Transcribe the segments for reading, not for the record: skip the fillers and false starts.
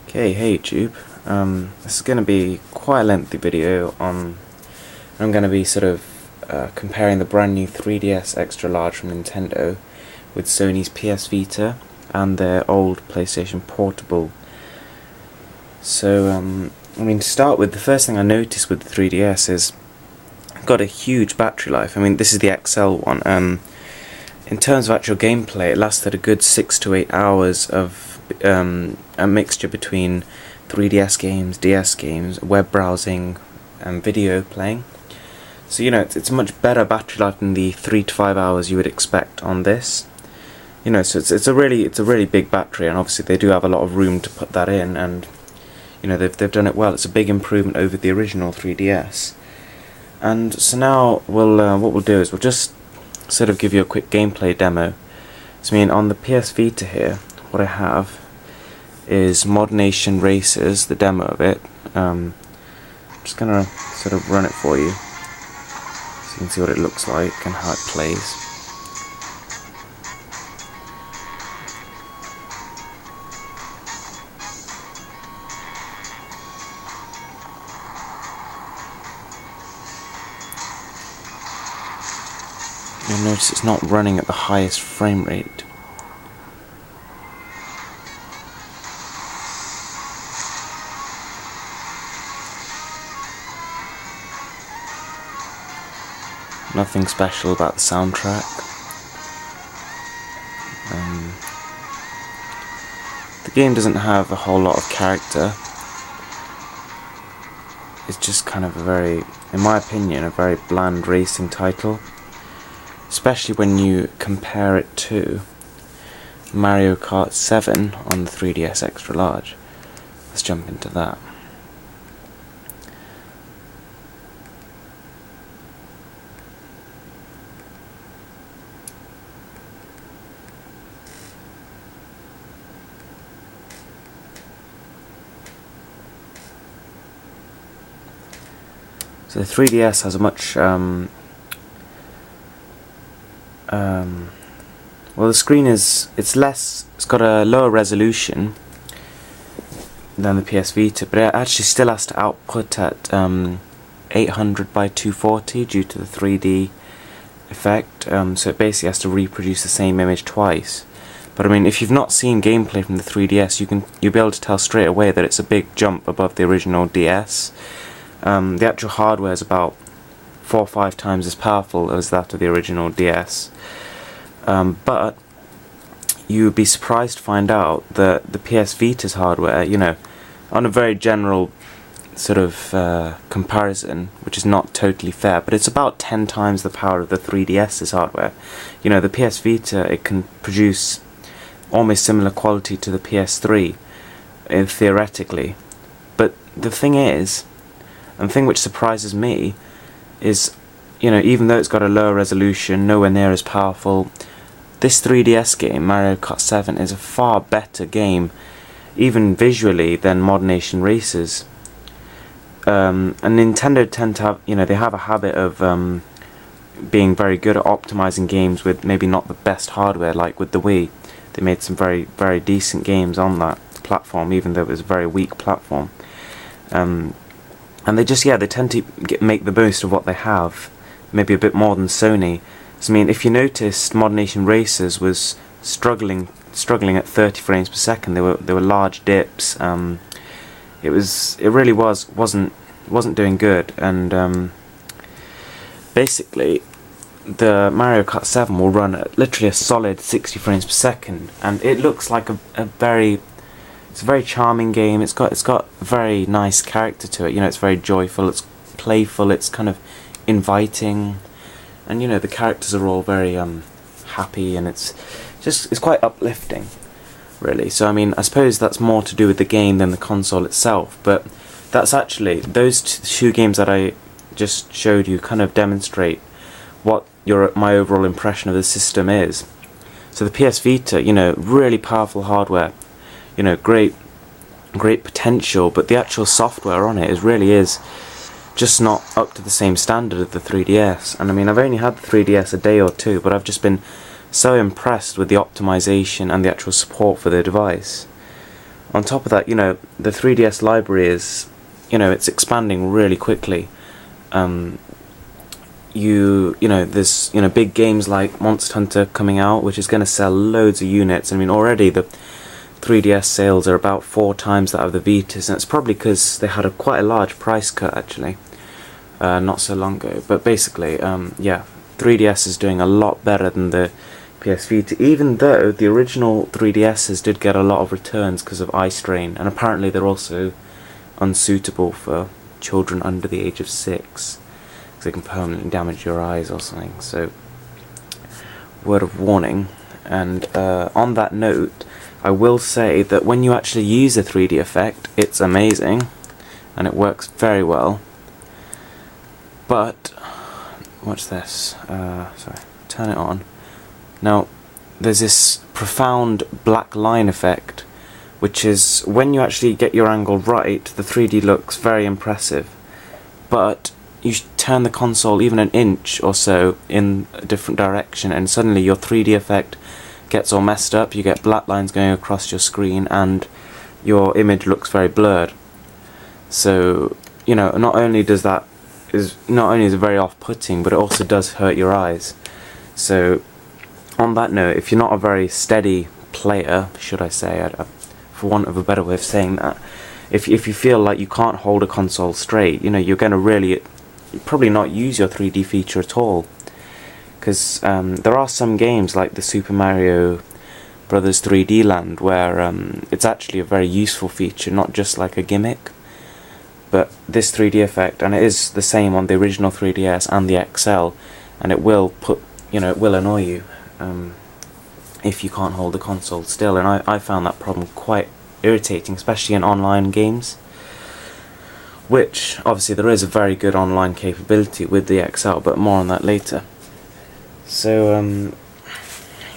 Okay, hey Tube. This is going to be quite a lengthy video I'm going to be sort of comparing the brand new 3DS Extra Large from Nintendo with Sony's PS Vita and their old PlayStation Portable. So, to start with, the first thing I noticed with the 3DS is it's got a huge battery life. This is the XL one. In terms of actual gameplay, it lasted a good 6 to 8 hours of a mixture between 3DS games, DS games, web browsing, and video playing. So it's a much better battery life than the 3 to 5 hours you would expect on this. So it's a really big battery, and obviously they do have a lot of room to put that in, and they've done it well. It's a big improvement over the original 3DS. And so now what we'll do is we'll just sort of give you a quick gameplay demo. So on the PS Vita here, what I have is Mod Nation Racers, the demo of it. I'm just gonna sort of run it for you so you can see what it looks like and how it plays. You'll notice it's not running at the highest frame rate. Nothing special about the soundtrack. The game doesn't have a whole lot of character. It's just kind of in my opinion, a very bland racing title. Especially when you compare it to Mario Kart 7 on the 3DS Extra Large. Let's jump into that. So the 3DS has a much well, the screen it's got a lower resolution than the PS Vita, but it actually still has to output at 800 by 240 due to the 3D effect, so it basically has to reproduce the same image twice. But if you've not seen gameplay from the 3DS, you'll be able to tell straight away that it's a big jump above the original DS. The actual hardware is about 4 or 5 times as powerful as that of the original DS. But you would be surprised to find out that the PS Vita's hardware, on a very general sort of comparison, which is not totally fair, but it's about 10 times the power of the 3DS's hardware. The PS Vita, it can produce almost similar quality to the PS3, theoretically. But the thing is, and the thing which surprises me, is, even though it's got a lower resolution, nowhere near as powerful, this 3DS game, Mario Kart 7, is a far better game, even visually, than Mod Nation Racers. And Nintendo tend to have, they have a habit of being very good at optimizing games with maybe not the best hardware, like with the Wii. They made some very, very decent games on that platform, even though it was a very weak platform. And they tend to make the most of what they have, maybe a bit more than Sony. So if you noticed, Mod Nation Racers was struggling at 30 frames per second. There were large dips. It really wasn't doing good. And basically, the Mario Kart 7 will run at literally a solid 60 frames per second, and it looks like it's a very charming game. It's got a very nice character to it. It's very joyful, it's playful, it's kind of inviting, and the characters are all very happy, and it's quite uplifting, really. So I suppose that's more to do with the game than the console itself, but that's actually, those two games that I just showed you kind of demonstrate what my overall impression of the system is. So the PS Vita, really powerful hardware, great potential, but the actual software on it really is just not up to the same standard of the 3DS. And I've only had the 3DS a day or two, but I've just been so impressed with the optimization and the actual support for the device. On top of that, you know, the 3DS library is, you know, it's expanding really quickly. You know, there's, you know, big games like Monster Hunter coming out, which is going to sell loads of units. I mean, already the 3DS sales are about 4 times that of the Vitas, and it's probably because they had quite a large price cut actually, not so long ago. But basically, yeah, 3DS is doing a lot better than the PS Vita, even though the original 3DSs did get a lot of returns because of eye strain, and apparently they're also unsuitable for children under the age of 6, because they can permanently damage your eyes or something. So, word of warning. And on that note, I will say that when you actually use a 3D effect, it's amazing, and it works very well. But, watch this, sorry, turn it on. Now, there's this profound black line effect, which is, when you actually get your angle right, the 3D looks very impressive. But you turn the console even an inch or so in a different direction, and suddenly your 3D effect gets all messed up. You get black lines going across your screen, and your image looks very blurred. So, you know, not only is it very off-putting, but it also does hurt your eyes. So, on that note, if you're not a very steady player, should I say, for want of a better way of saying that, if you feel like you can't hold a console straight, you know, you're going to probably not use your 3D feature at all. Because there are some games like the Super Mario Brothers 3D Land where it's actually a very useful feature, not just like a gimmick. But this 3D effect, and it is the same on the original 3DS and the XL, and it will it will annoy you if you can't hold the console still. And I found that problem quite irritating, especially in online games, which obviously there is a very good online capability with the XL, but more on that later. So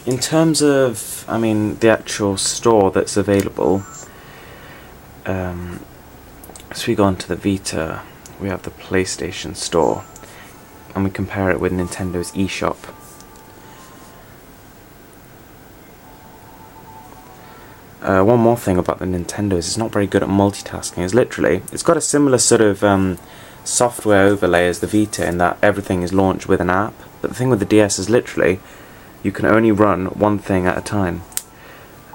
in terms of, I mean, the actual store that's available, as we go on to the Vita, we have the PlayStation Store, and we compare it with Nintendo's eShop. One more thing about the Nintendo is it's not very good at multitasking. It's got a similar sort of software overlay as the Vita, in that everything is launched with an app. But the thing with the DS is literally, you can only run one thing at a time.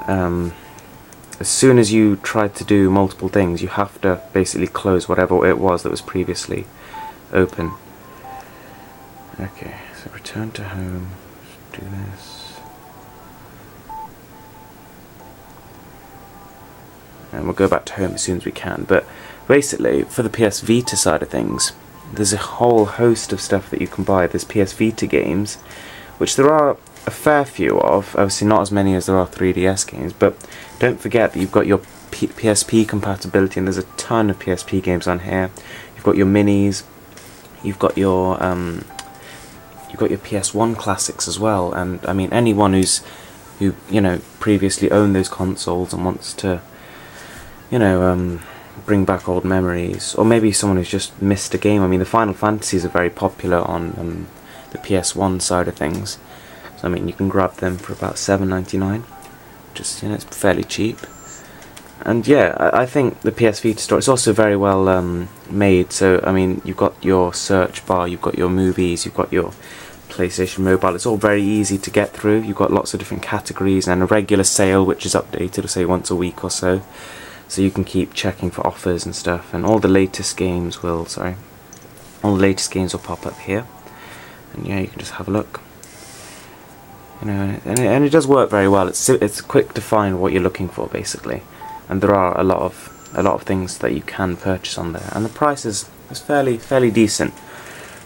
As soon as you try to do multiple things, you have to basically close whatever it was that was previously open. Okay, so return to home, do this. And we'll go back to home as soon as we can. But basically, for the PS Vita side of things, there's a whole host of stuff that you can buy. There's PS Vita games, which there are a fair few of, obviously not as many as there are 3DS games, but don't forget that you've got your PSP compatibility, and there's a ton of PSP games on here. You've got your minis, you've got your PS1 classics as well, and I mean anyone who previously owned those consoles and wants to bring back old memories, or maybe someone who's just missed a game. I mean, the Final Fantasies are very popular on the PS1 side of things, so I mean you can grab them for about $7.99, just it's fairly cheap. And yeah, I think the PS Vita store is also very well made. So I mean, you've got your search bar, you've got your movies, you've got your PlayStation Mobile. It's all very easy to get through. You've got lots of different categories and a regular sale which is updated, say once a week or so. So you can keep checking for offers and stuff, and all the latest games will pop up here, and yeah, you can just have a look. And it does work very well. It's quick to find what you're looking for basically, and there are a lot of things that you can purchase on there, and the price is fairly decent.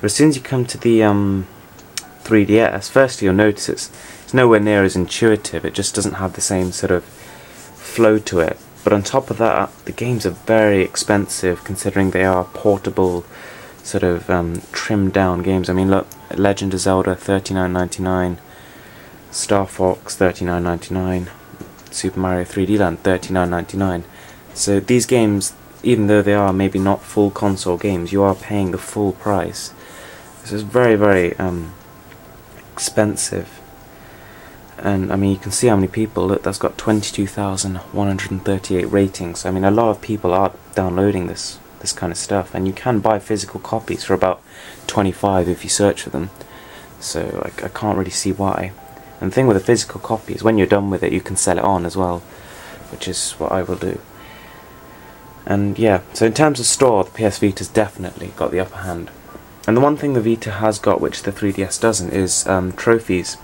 But as soon as you come to the 3DS, firstly you'll notice it's nowhere near as intuitive. It just doesn't have the same sort of flow to it. But on top of that, the games are very expensive, considering they are portable, sort of trimmed down games. I mean, look, Legend of Zelda, $39.99, Star Fox, $39.99, Super Mario 3D Land, $39.99. So these games, even though they are maybe not full console games, you are paying the full price. This is very expensive. And I mean, you can see how many people. Look, that's got 22,138 ratings. I mean, a lot of people are downloading this kind of stuff, and you can buy physical copies for about 25 if you search for them. So I can't really see why. And the thing with a physical copy is when you're done with it, you can sell it on as well, which is what I will do. And yeah, so in terms of store, the PS Vita's definitely got the upper hand. And the one thing the Vita has got which the 3DS doesn't is trophies.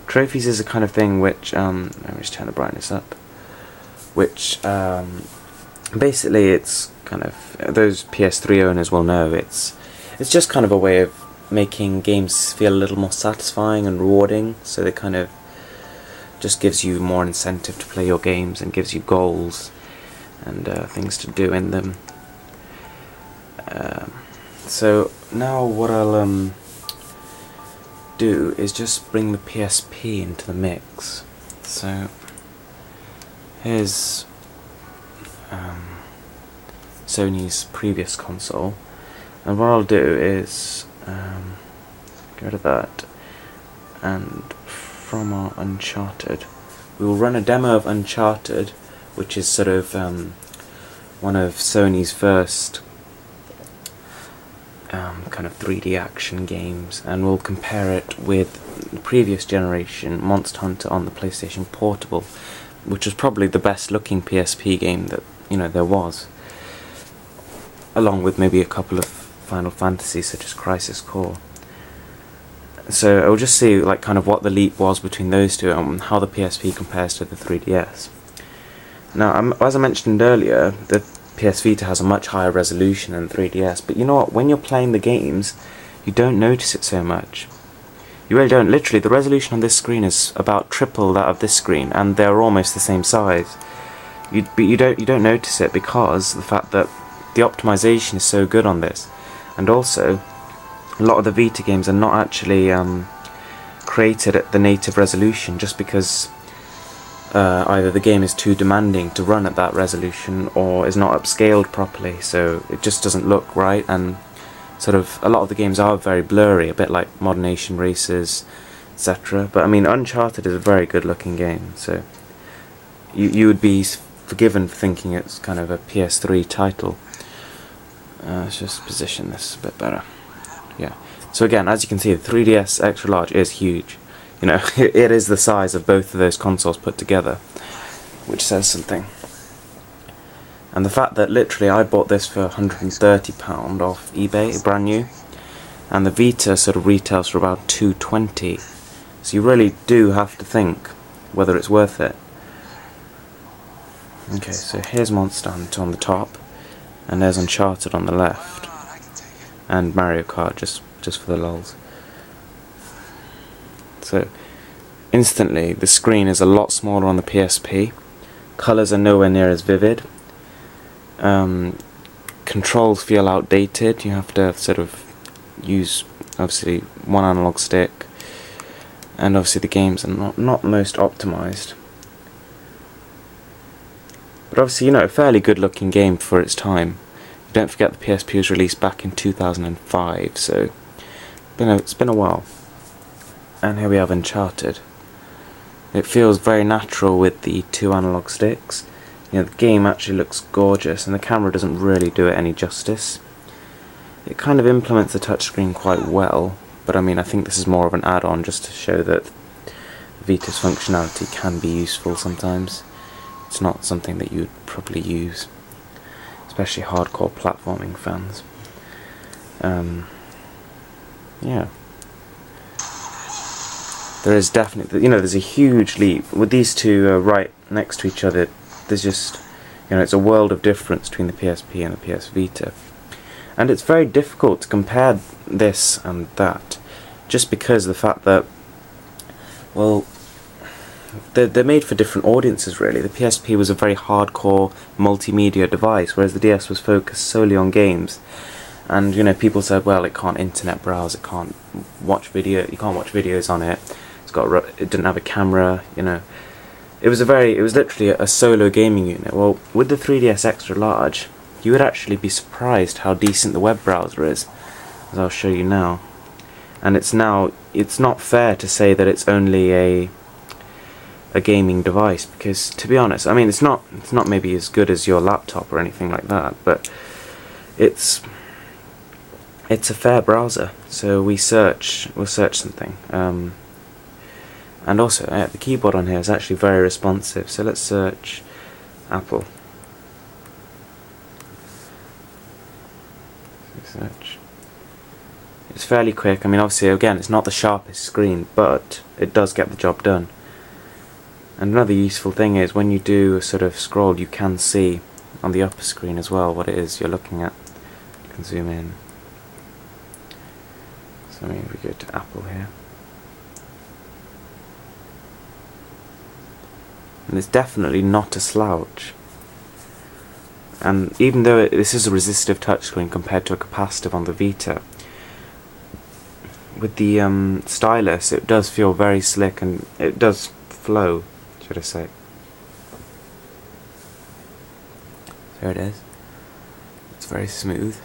Trophies is a kind of thing which, let me just turn the brightness up, which basically it's kind of, those PS3 owners will know, it's just kind of a way of making games feel a little more satisfying and rewarding, so it kind of just gives you more incentive to play your games and gives you goals and things to do in them. So now what I'll do is just bring the PSP into the mix. So here's Sony's previous console, and what I'll do is get rid of that, and from our Uncharted we will run a demo of Uncharted, which is sort of one of Sony's first kind of 3D action games, and we'll compare it with the previous generation Monster Hunter on the PlayStation Portable, which was probably the best looking PSP game that there was, along with maybe a couple of Final Fantasies such as Crisis Core. So I'll just see like kind of what the leap was between those two and how the PSP compares to the 3DS. Now, as I mentioned earlier, the PS Vita has a much higher resolution than 3DS, but you know what, when you're playing the games, you don't notice it so much. You really don't. Literally, the resolution on this screen is about triple that of this screen, and they're almost the same size. But you don't notice it because of the fact that the optimization is so good on this, and also a lot of the Vita games are not actually created at the native resolution, just because either the game is too demanding to run at that resolution or is not upscaled properly, so it just doesn't look right, and sort of a lot of the games are very blurry, a bit like Modern Nation Racers, etc. But I mean, Uncharted is a very good looking game, so you would be forgiven for thinking it's kind of a PS3 title. Let's just position this a bit better. Yeah. So again, as you can see, the 3DS Extra Large is huge. It is the size of both of those consoles put together, which says something. And the fact that literally I bought this for £130 off eBay, brand new, and the Vita sort of retails for about £220. So you really do have to think whether it's worth it. Okay, so here's Monster Hunter on the top, and there's Uncharted on the left, and Mario Kart just for the lulz. So instantly the screen is a lot smaller on the PSP, colours are nowhere near as vivid, controls feel outdated, you have to sort of use obviously one analog stick, and obviously the games are not most optimised. But obviously, a fairly good looking game for its time. Don't forget the PSP was released back in 2005, so it's been a while. And here we have Uncharted. It feels very natural with the two analog sticks. The game actually looks gorgeous, and the camera doesn't really do it any justice. It kind of implements the touchscreen quite well, but I mean, I think this is more of an add-on just to show that Vita's functionality can be useful sometimes. It's not something that you'd probably use, especially hardcore platforming fans. Yeah. There is definitely, there's a huge leap. With these two right next to each other, there's just, it's a world of difference between the PSP and the PS Vita. And it's very difficult to compare this and that, just because of the fact that, well, they're made for different audiences really. The PSP was a very hardcore multimedia device, whereas the DS was focused solely on games. And people said, well, it can't internet browse, it can't watch you can't watch videos on it. It didn't have a camera, It was literally a solo gaming unit. Well, with the 3DS Extra Large, you would actually be surprised how decent the web browser is, as I'll show you now. And it's not fair to say that it's only a a gaming device, because to be honest, I mean, it's not maybe as good as your laptop or anything like that, but it's a fair browser. So we'll search something, and also the keyboard on here is actually very responsive. So let's search Apple. Search. It's fairly quick. I mean, obviously, again, it's not the sharpest screen, but it does get the job done. And another useful thing is when you do a sort of scroll, you can see on the upper screen as well what it is you're looking at. You can zoom in. So maybe we go to Apple here. And it's definitely not a slouch. And even though this is a resistive touchscreen compared to a capacitive on the Vita, with the stylus it does feel very slick, and it does flow, should I say. There it is. It's very smooth.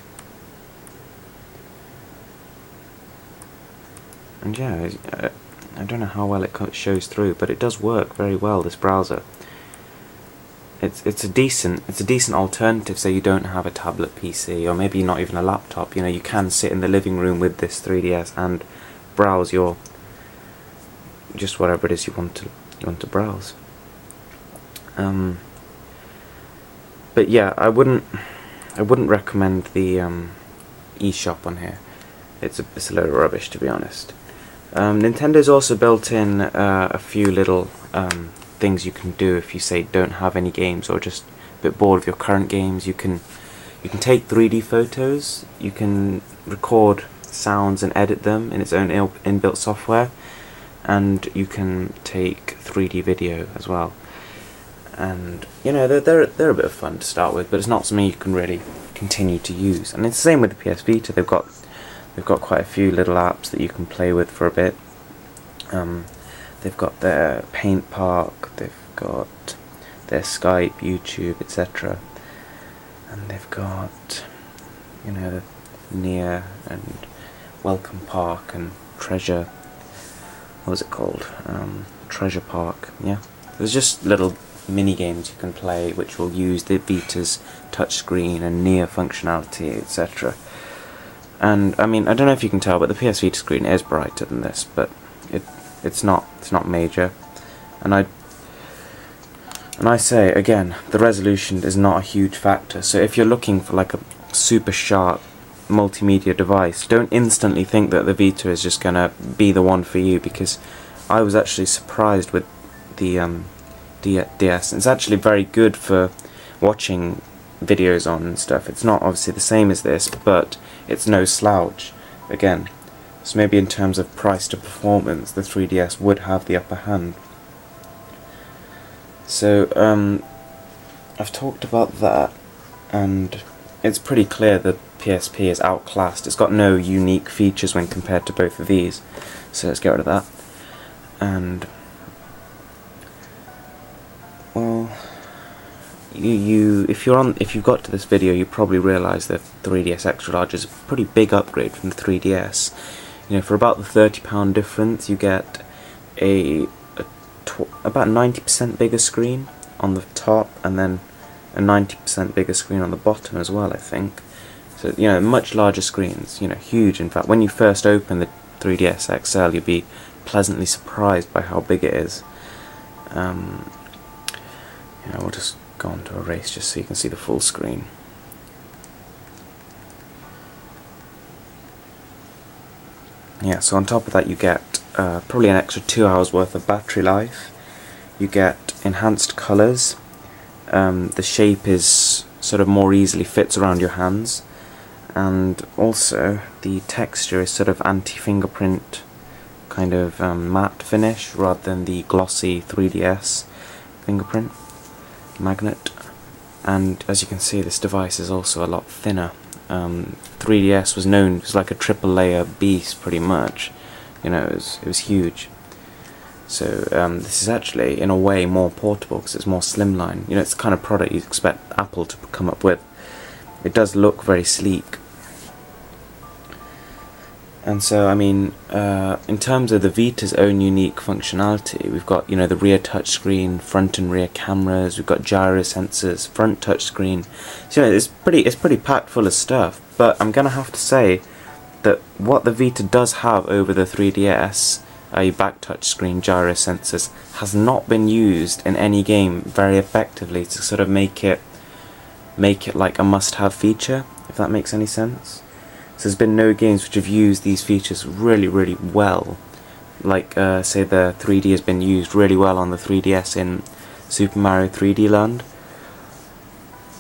And yeah, I don't know how well it shows through, but it does work very well, this browser. It's a decent alternative, so you don't have a tablet PC, or maybe not even a laptop. You know, you can sit in the living room with this 3DS and browse your just whatever it is you want to browse. But yeah, I wouldn't recommend the eShop on here. It's a load of rubbish, to be honest. Nintendo's also built in a few little things you can do if you say don't have any games, or just a bit bored of your current games. You can take 3D photos, you can record sounds and edit them in its own inbuilt software, and you can take 3D video as well. And you know, they're a bit of fun to start with, but it's not something you can really continue to use. And it's the same with the PS Vita. They've got quite a few little apps that you can play with for a bit. They've got their Paint Park, they've got their Skype, YouTube, etc. And they've got, you know, the Near and Welcome Park and Treasure. What was it called? Treasure Park. Yeah. There's just little mini games you can play which will use the Vita's touchscreen and Near functionality, etc. And I mean, I don't know if you can tell, but the PS Vita screen is brighter than this, but it's not major. And I say again, the resolution is not a huge factor. So if you're looking for like a super sharp multimedia device, don't instantly think that the Vita is just gonna be the one for you, because I was actually surprised with the DS. It's actually very good for watching videos on and stuff. It's not obviously the same as this, but it's no slouch again. So maybe in terms of price to performance, the 3DS would have the upper hand. So I've talked about that, and it's pretty clear that PSP is outclassed. It's got no unique features when compared to both of these. So let's get rid of that. And well, if you've got to this video, you probably realise that 3DS Extra Large is a pretty big upgrade from the 3DS. You know, for about the £30 difference, you get about 90% bigger screen on the top, and then a 90% bigger screen on the bottom as well, I think. So, you know, much larger screens, you know, huge. In fact, when you first open the 3DS XL, you'll be pleasantly surprised by how big it is. You know, we'll just go on to erase just so you can see the full screen. Yeah, so on top of that you get probably an extra 2 hours worth of battery life. You get enhanced colours. The shape is sort of more easily fits around your hands, and also the texture is sort of anti-fingerprint kind of matte finish rather than the glossy 3DS fingerprint magnet. And as you can see, this device is also a lot thinner. 3DS was known as like a triple layer beast pretty much. You know, it was huge. So this is actually in a way more portable because it's more slimline. You know, it's the kind of product you'd expect Apple to come up with. It does look very sleek. And so, I mean, in terms of the Vita's own unique functionality, we've got, you know, the rear touchscreen, front and rear cameras, we've got gyro sensors, front touchscreen. So, you know, it's pretty packed full of stuff. But I'm gonna have to say that what the Vita does have over the 3DS, a back touchscreen, gyro sensors, has not been used in any game very effectively to sort of make it like a must-have feature, if that makes any sense. So there's been no games which have used these features really, really well. Like, say the 3D has been used really well on the 3DS in Super Mario 3D Land.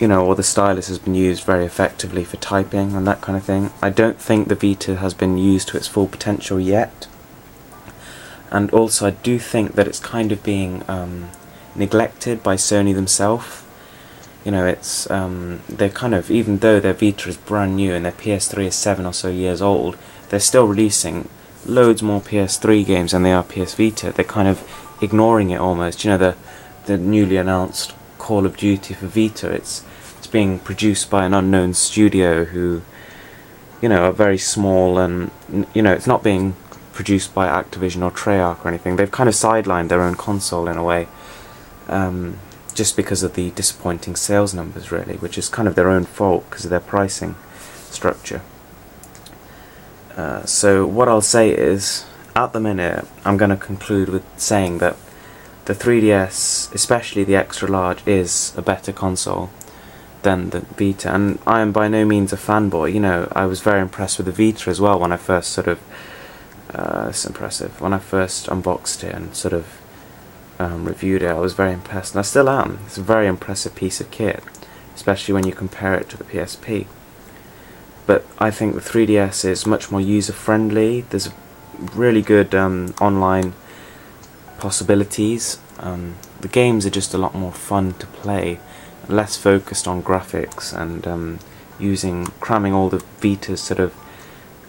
You know, or the stylus has been used very effectively for typing and that kind of thing. I don't think the Vita has been used to its full potential yet. And also I do think that it's kind of being neglected by Sony themselves. You know, it's they're kind of, even though their Vita is brand new and their PS3 is 7 or so years old, they're still releasing loads more PS3 games than they are PS Vita. They're kind of ignoring it almost. You know, the newly announced Call of Duty for Vita, it's being produced by an unknown studio who, you know, are very small, and, you know, it's not being produced by Activision or Treyarch or anything. They've kind of sidelined their own console in a way. Just because of the disappointing sales numbers, really, which is kind of their own fault because of their pricing structure. So what I'll say is, at the minute, I'm going to conclude with saying that the 3DS, especially the extra large, is a better console than the Vita. And I am by no means a fanboy. You know, I was very impressed with the Vita as well when I first sort of it's impressive. When I first unboxed it and sort of reviewed it, I was very impressed, and I still am. It's a very impressive piece of kit, especially when you compare it to the PSP. But I think the 3DS is much more user-friendly. There's really good online possibilities. The games are just a lot more fun to play, less focused on graphics and cramming all the Vita's sort of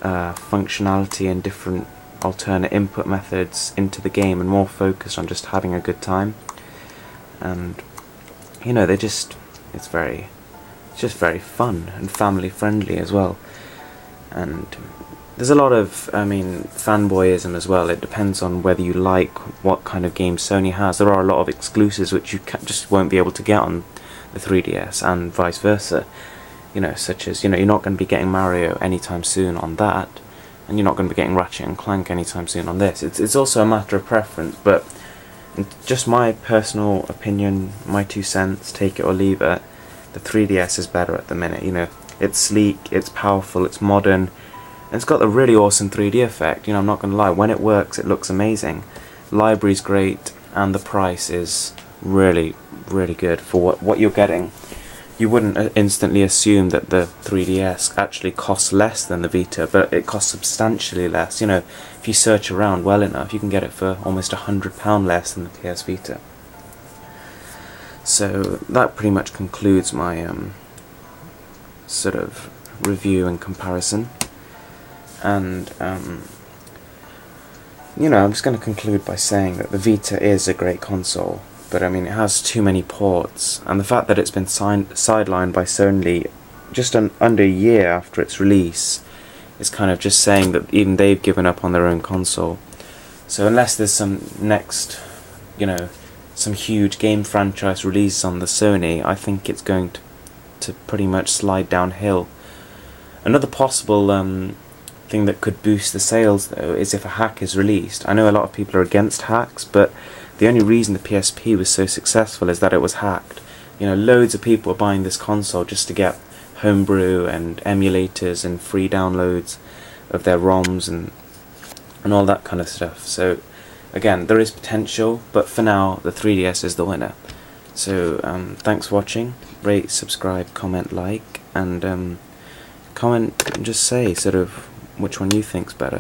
functionality and different alternate input methods into the game, and more focused on just having a good time. And, you know, it's just very fun and family friendly as well. And there's a lot of, I mean, fanboyism as well. It depends on whether you like what kind of games Sony has. There are a lot of exclusives which you just won't be able to get on the 3DS, and vice versa. You know, such as, you know, you're not going to be getting Mario anytime soon on that, and you're not going to be getting Ratchet and Clank anytime soon on this. It's also a matter of preference, but just my personal opinion, my 2 cents, take it or leave it, the 3DS is better at the minute. You know, it's sleek, it's powerful, it's modern, and it's got a really awesome 3D effect. You know, I'm not going to lie, when it works it looks amazing. Library's great, and the price is really, really good for what you're getting. You wouldn't instantly assume that the 3DS actually costs less than the Vita, but it costs substantially less. You know, if you search around well enough, you can get it for almost £100 less than the PS Vita. So that pretty much concludes my sort of review and comparison. And you know, I'm just going to conclude by saying that the Vita is a great console, but I mean, it has too many ports, and the fact that it's been sidelined by Sony just under a year after its release is kind of just saying that even they've given up on their own console. So unless there's some next, you know, some huge game franchise release on the Sony, I think it's going to pretty much slide downhill. Another possible thing that could boost the sales, though, is if a hack is released. I know a lot of people are against hacks, but the only reason the PSP was so successful is that it was hacked. You know, loads of people are buying this console just to get homebrew and emulators and free downloads of their ROMs and all that kind of stuff. So again, there is potential, but for now the 3DS is the winner. So thanks for watching. Rate, subscribe, comment, like, and comment and just say sort of which one you think's better.